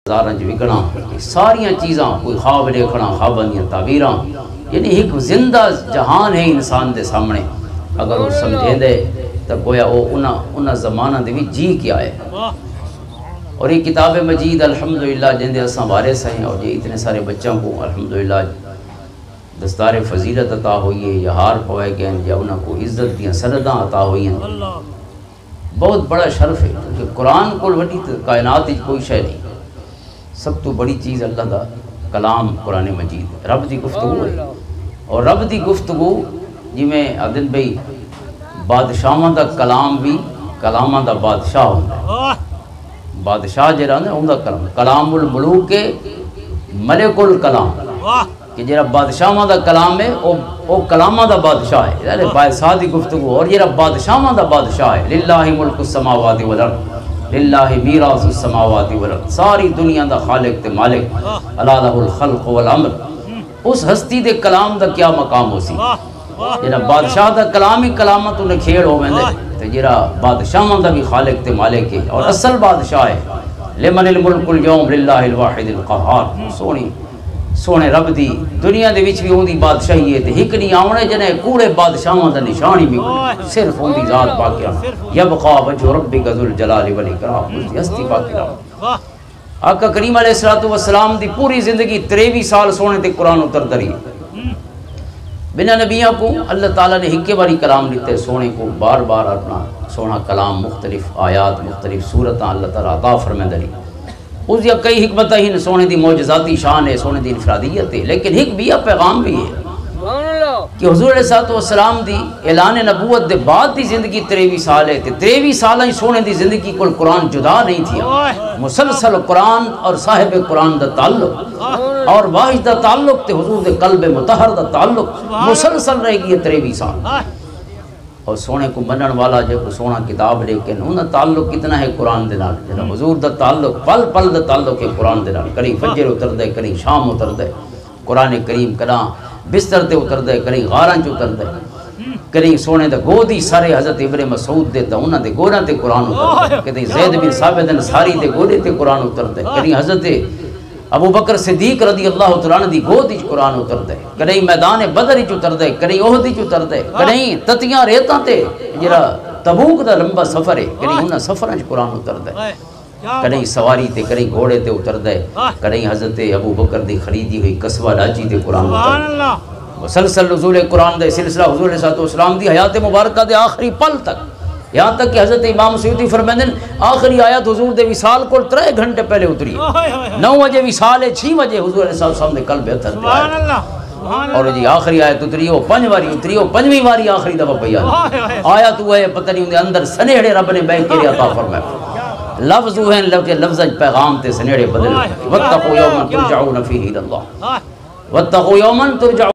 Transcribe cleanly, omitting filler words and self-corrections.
بازاریں وکنا ساریاں چیزاں کوئی خواب دیکھنا خواباں دیاں تعبیراں یعنی ایک زندہ جہان ہے انسان دے سامنے اگر وہ سمجھے دے تو گویا وہ انہاں زمانہ دے بھی جی کیا ہے اور یہ کتاب مجید الحمدللہ جن دے اساں وارث ہیں اور یہ اتنے سارے بچوں کو الحمدللہ دستار فضیلت عطا ہوئی ہے یا ہار پوائے گئے ہیں یا انہاں کو عزت دیاں سنداں عطا ہوئی ہیں بہت بڑا شرف ہے کیونکہ قرآن کو وڈی کائنات کوئی شے نہیں سب تو بڑی چیز اللہ دا کلام قرآن مجید رب دی گفتگو ہے اور رب دی گفتگو جی میں عدن بھئی بادشاہاں دا کلام بھی کلاماں دا بادشاہ ہوتا ہے بادشاہ جرا نے ہوندا کلام الملوک کے ملک الکلام کہ جرا بادشاہاں دا کلام ہے او کلاماں دا بادشاہ ہے یعنی بادشاہ دی گفتگو اور جرا بادشاہاں دا بادشاہ ہے للہ ملک السماوات والارض للہ میراث السماوات والارض ساری دنیا دا خالق تے مالک الا لہ الخلق والامر اس ہستی دے کلام دا کیا مقام ہو سی جرا بادشاہ دا کلام ہی کلامت انہیں کھیڑ ہو میں تے جرا بادشاہاں دا بھی خالق تے مالک ہے اور اصل بادشاہ ہے لمن الملک اليوم للہ الواحد القہار سونے رب دی دنیا دے وچ بھی ہوندی بادشاہی ہے تے ایک نہیں آونے جنے کوڑے بادشاہاں دا نشانی بھی صرف ہوندی ذات باقی یبقى وجہ ربک ذو الجلال والاکرام اس دی ہستی باقی رہا آقا کریم علیہ السلام دی پوری زندگی 23 سال سونے تے قرآن اتر دری بنا نبیوں کو اللہ تعالیٰ نے ہکے باری کلام لیتے سونے کو بار بار اپنا سونا کلام مختلف آیات مختلف صورتاں اللہ تعالیٰ عطا فرمائے دری اس یا کئی حکمتیں ہی سونے دی معجزاتی شان ہے سونے دی انفرادیت ہے لیکن ایک بھی پیغام بھی ہے کہ حضور علیہ السلام دی اعلان نبوت دے بعد دی زندگی 23 سال ہے 23 سال ہی سونے دی زندگی کو قرآن جدا نہیں تھیا مسلسل قرآن اور صاحب قرآن دا تعلق اور واحد دا تعلق تے حضور دے قلب مطہر دا تعلق مسلسل رہ گئی 23 سال اور سونے کو منن والا جب سونا کتاب لیکن انہاں تعلق کتنا ہے قرآن دے نال جنہاں حضور دا تعلق پل پل دا تعلق ہے قرآن دے نال کہیں فجر اتر دے کہیں شام اتر دے قرآن کریم کنا بستر تے اتر دے کہیں غاراں چ اتر دے کہیں سونے دا گودی سارے حضرت ابن مسعود دے تا انہاں دے گوڑاں تے قرآن اتر دے کہیں زید بن ثابت انصاری دے گودے تے قرآن اتر دے کہیں حضرت ابو بکر صدیق رضی اللہ تعالیٰ عنہ دی گود وچ قرآن اتر دے کہیں میدان بدر وچ اتر دے کہیں احد وچ اتر دے کہیں تتیاں ریتاں تے جڑا تبوک دا لمبا سفر ہے کہیں انہاں سفراں وچ قرآن اتر دے کہیں سواری تے کہیں گھوڑے تے اتر دے کہیں حضرت ابو بکر دی خریدی ہوئی قصبہ ڈاچی تے قرآن اتر دے مسلسل نزول قرآن دے سلسلہ حضور علیہ السلام دی حیات مبارکہ دے آخری پل تک یہاں تک کہ حضرت امام سیوطی فرمائیں آخری آیت حضور دے وصال کو 3 گھنٹے پہلے اتری 9 بجے وصال ہے 6 بجے حضور علیہ السلام نے قلب اتر دیا اور جی آخری آیت اتری ہو 5 باری اتری ہو 5ویں باری آخری دفعہ پئی آیت وہ ہے پتہ نہیں اندر اندر سنیڑے رب نے بے کے عطا فرمایا لفظ ہیں لفظ پیغام تے سنیڑے بدل واتقوا یوما ترجعون فیہ الی اللہ واتقوا یوما ترجعون